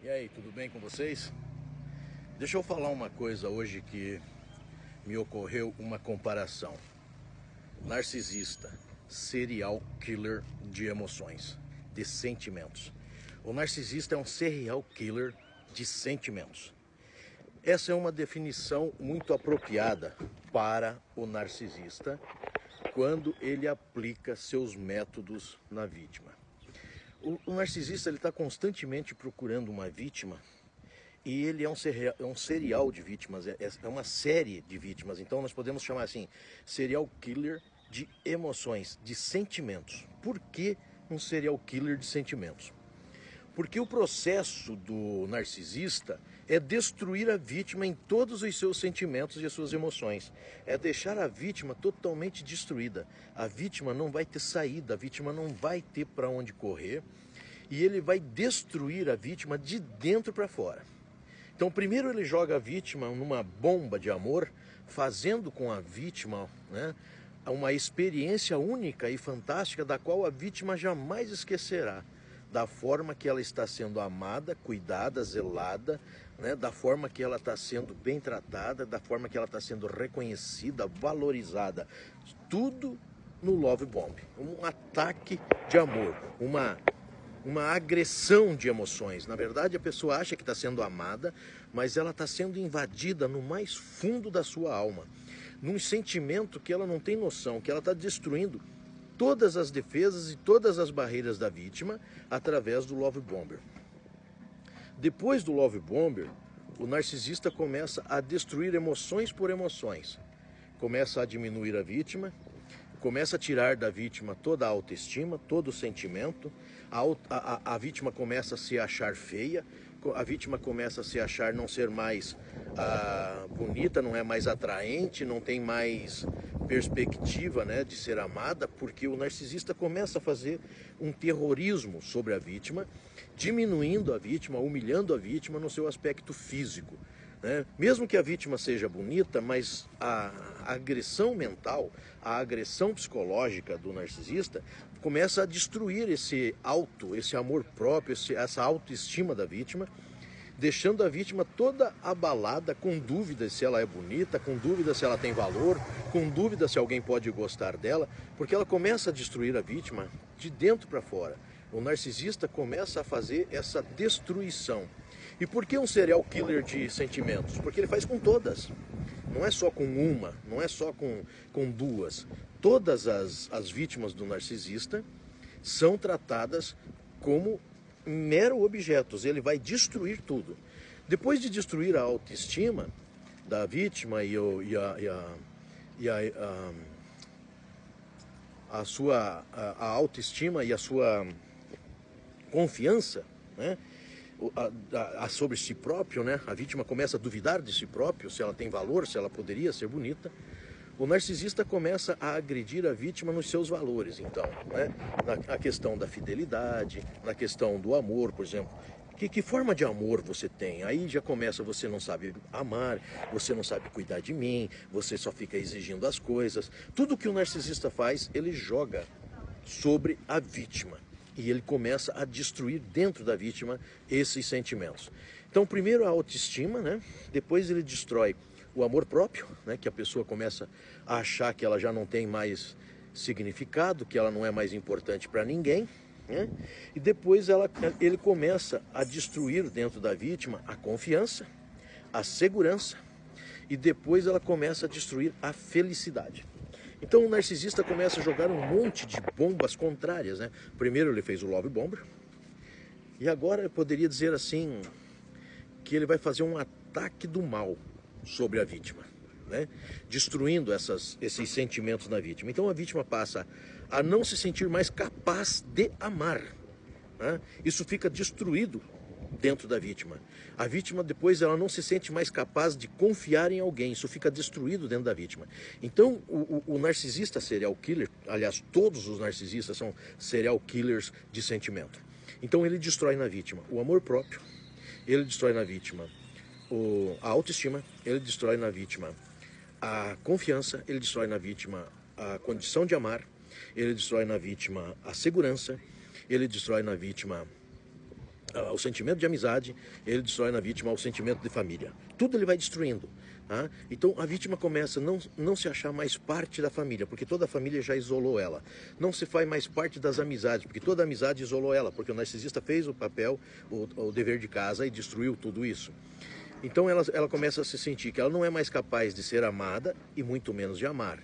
E aí, tudo bem com vocês? Deixa eu falar uma coisa hoje que me ocorreu uma comparação. Narcisista, serial killer de emoções, de sentimentos. O narcisista é um serial killer de sentimentos. Essa é uma definição muito apropriada para o narcisista quando ele aplica seus métodos na vítima. O narcisista está constantemente procurando uma vítima e ele é um serial de vítimas, é uma série de vítimas. Então nós podemos chamar assim, serial killer de emoções, de sentimentos. Por que um serial killer de sentimentos? Porque o processo do narcisista é destruir a vítima em todos os seus sentimentos e as suas emoções. É deixar a vítima totalmente destruída. A vítima não vai ter saída, a vítima não vai ter para onde correr. E ele vai destruir a vítima de dentro para fora. Então primeiro ele joga a vítima numa bomba de amor, fazendo com a vítima, né, uma experiência única e fantástica da qual a vítima jamais esquecerá. Da forma que ela está sendo amada, cuidada, zelada, né? Da forma que ela está sendo bem tratada, da forma que ela está sendo reconhecida, valorizada. Tudo no Love Bomb. Um ataque de amor, uma agressão de emoções. Na verdade, a pessoa acha que está sendo amada, mas ela está sendo invadida no mais fundo da sua alma. Num sentimento que ela não tem noção, que ela está destruindo todas as defesas e todas as barreiras da vítima através do Love Bomber. Depois do Love Bomber, o narcisista começa a destruir emoções por emoções. Começa a diminuir a vítima, começa a tirar da vítima toda a autoestima, todo o sentimento. A vítima começa a se achar feia, a vítima começa a se achar não ser mais bonita, não é mais atraente, não tem mais perspectiva, né, de ser amada, porque o narcisista começa a fazer um terrorismo sobre a vítima, diminuindo a vítima, humilhando a vítima no seu aspecto físico. Né? Mesmo que a vítima seja bonita, mas a agressão mental, a agressão psicológica do narcisista começa a destruir esse amor próprio, essa autoestima da vítima, deixando a vítima toda abalada, com dúvidas se ela é bonita, com dúvidas se ela tem valor, com dúvidas se alguém pode gostar dela, porque ela começa a destruir a vítima de dentro para fora. O narcisista começa a fazer essa destruição. E por que um serial killer de sentimentos? Porque ele faz com todas. Não é só com uma, não é só com duas. Todas as vítimas do narcisista são tratadas como mero objetos. Ele vai destruir tudo. Depois de destruir a autoestima da vítima a autoestima e a sua confiança, né, sobre si próprio, né? A vítima começa a duvidar de si próprio, se ela tem valor, se ela poderia ser bonita. O narcisista começa a agredir a vítima nos seus valores, então, né? Na questão da fidelidade, na questão do amor, por exemplo. Que forma de amor você tem? Aí já começa, você não sabe amar, você não sabe cuidar de mim, você só fica exigindo as coisas. Tudo que o narcisista faz, ele joga sobre a vítima. E ele começa a destruir dentro da vítima esses sentimentos. Então, primeiro a autoestima, né? Depois ele destrói o amor próprio, né? Que a pessoa começa a achar que ela já não tem mais significado, que ela não é mais importante para ninguém, né? E depois ele começa a destruir dentro da vítima a confiança, a segurança, e depois ela começa a destruir a felicidade. Então o narcisista começa a jogar um monte de bombas contrárias, né? Primeiro ele fez o Love Bomber, e agora eu poderia dizer assim, que ele vai fazer um ataque do mal sobre a vítima, né? Destruindo esses sentimentos na vítima. Então a vítima passa a não se sentir mais capaz de amar, né? Isso fica destruído dentro da vítima. A vítima depois ela não se sente mais capaz de confiar em alguém, isso fica destruído dentro da vítima. Então o narcisista serial killer, aliás todos os narcisistas são serial killers de sentimento. Então ele destrói na vítima o amor próprio, ele destrói na vítima a autoestima, ele destrói na vítima a confiança, ele destrói na vítima a condição de amar, ele destrói na vítima a segurança, ele destrói na vítima o sentimento de amizade, ele destrói na vítima o sentimento de família. Tudo ele vai destruindo. Tá? Então a vítima começa a não se achar mais parte da família, porque toda a família já isolou ela. Não se faz mais parte das amizades, porque toda a amizade isolou ela, porque o narcisista fez o papel, o dever de casa e destruiu tudo isso. Então ela começa a se sentir que ela não é mais capaz de ser amada e muito menos de amar.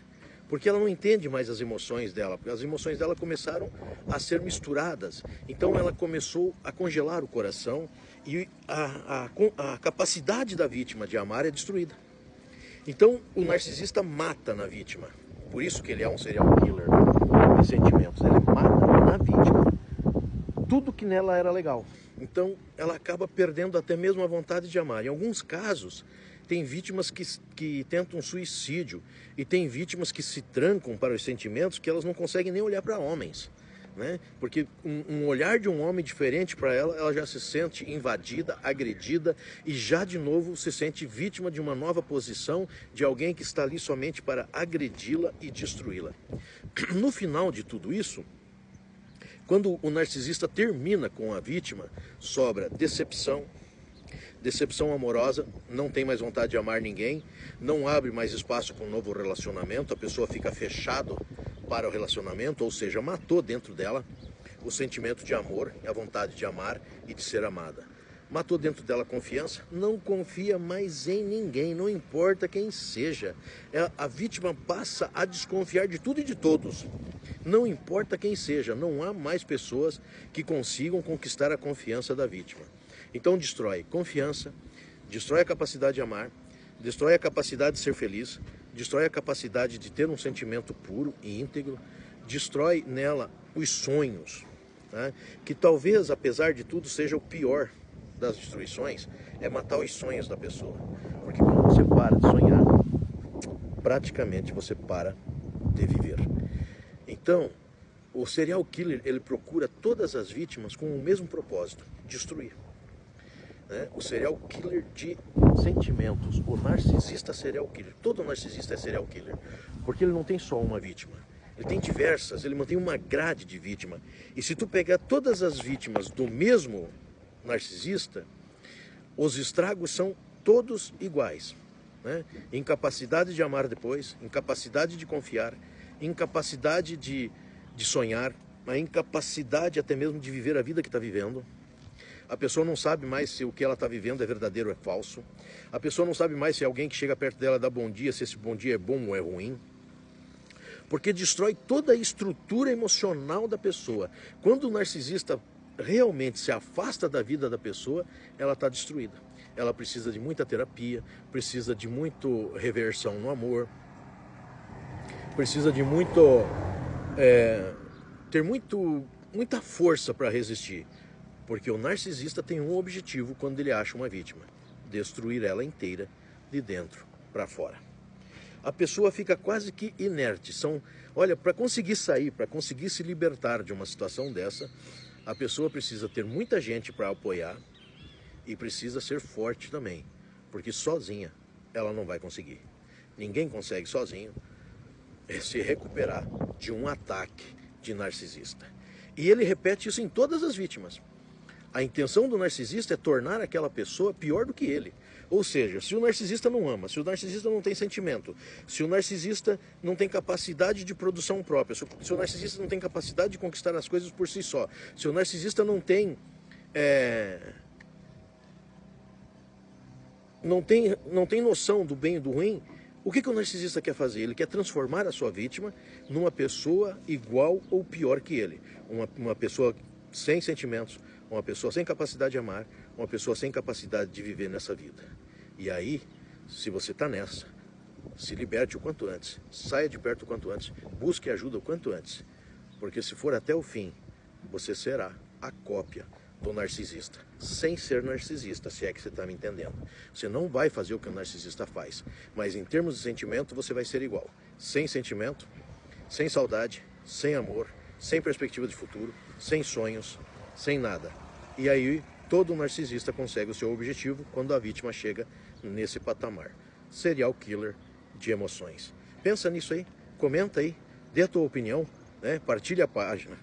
Porque ela não entende mais as emoções dela, porque as emoções dela começaram a ser misturadas. Então ela começou a congelar o coração e a capacidade da vítima de amar é destruída. Então o narcisista mata na vítima. Por isso que ele é um serial killer de sentimentos. Ele mata na vítima tudo que nela era legal. Então ela acaba perdendo até mesmo a vontade de amar. Em alguns casos, tem vítimas que tentam suicídio e tem vítimas que se trancam para os sentimentos que elas não conseguem nem olhar para homens. Né? Porque um olhar de um homem diferente para ela já se sente invadida, agredida e já de novo se sente vítima de uma nova posição de alguém que está ali somente para agredi-la e destruí-la. No final de tudo isso, quando o narcisista termina com a vítima, sobra decepção amorosa, não tem mais vontade de amar ninguém, não abre mais espaço para um novo relacionamento, a pessoa fica fechada para o relacionamento, ou seja, matou dentro dela o sentimento de amor, a vontade de amar e de ser amada. Matou dentro dela a confiança, não confia mais em ninguém, não importa quem seja. A vítima passa a desconfiar de tudo e de todos. Não importa quem seja, não há mais pessoas que consigam conquistar a confiança da vítima. Então destrói confiança, destrói a capacidade de amar, destrói a capacidade de ser feliz, destrói a capacidade de ter um sentimento puro e íntegro, destrói nela os sonhos, né? Que talvez, apesar de tudo, seja o pior das destruições, é matar os sonhos da pessoa. Porque quando você para de sonhar, praticamente você para de viver. Então, o serial killer, ele procura todas as vítimas com o mesmo propósito, destruir. O serial killer de sentimentos, o narcisista serial killer, todo narcisista é serial killer, porque ele não tem só uma vítima, ele tem diversas, ele mantém uma grade de vítima. E se tu pegar todas as vítimas do mesmo narcisista, os estragos são todos iguais, né? Incapacidade de amar depois, incapacidade de confiar, incapacidade de sonhar, a incapacidade até mesmo de viver a vida que está vivendo. A pessoa não sabe mais se o que ela está vivendo é verdadeiro ou é falso. A pessoa não sabe mais se alguém que chega perto dela dá bom dia, se esse bom dia é bom ou é ruim. Porque destrói toda a estrutura emocional da pessoa. Quando o narcisista realmente se afasta da vida da pessoa, ela está destruída. Ela precisa de muita terapia, precisa de muito reversão no amor, precisa de ter muita força para resistir. Porque o narcisista tem um objetivo quando ele acha uma vítima: destruir ela inteira, de dentro para fora. A pessoa fica quase que inerte. Olha, para conseguir sair, para conseguir se libertar de uma situação dessa, a pessoa precisa ter muita gente para apoiar e precisa ser forte também, porque sozinha ela não vai conseguir. Ninguém consegue sozinho se recuperar de um ataque de narcisista. E ele repete isso em todas as vítimas. A intenção do narcisista é tornar aquela pessoa pior do que ele. Ou seja, se o narcisista não ama, se o narcisista não tem sentimento, se o narcisista não tem capacidade de produção própria, se o narcisista não tem capacidade de conquistar as coisas por si só, se o narcisista não tem noção do bem e do ruim, o que o narcisista quer fazer? Ele quer transformar a sua vítima numa pessoa igual ou pior que ele. Uma pessoa sem sentimentos, uma pessoa sem capacidade de amar, uma pessoa sem capacidade de viver nessa vida. E aí, se você está nessa, se liberte o quanto antes, saia de perto o quanto antes, busque ajuda o quanto antes. Porque se for até o fim, você será a cópia do narcisista, sem ser narcisista, se é que você está me entendendo. Você não vai fazer o que o narcisista faz, mas em termos de sentimento você vai ser igual. Sem sentimento, sem saudade, sem amor, sem perspectiva de futuro, sem sonhos, sem nada. E aí todo narcisista consegue o seu objetivo quando a vítima chega nesse patamar. Serial killer de emoções. Pensa nisso aí, comenta aí, dê a tua opinião, né? Partilha a página.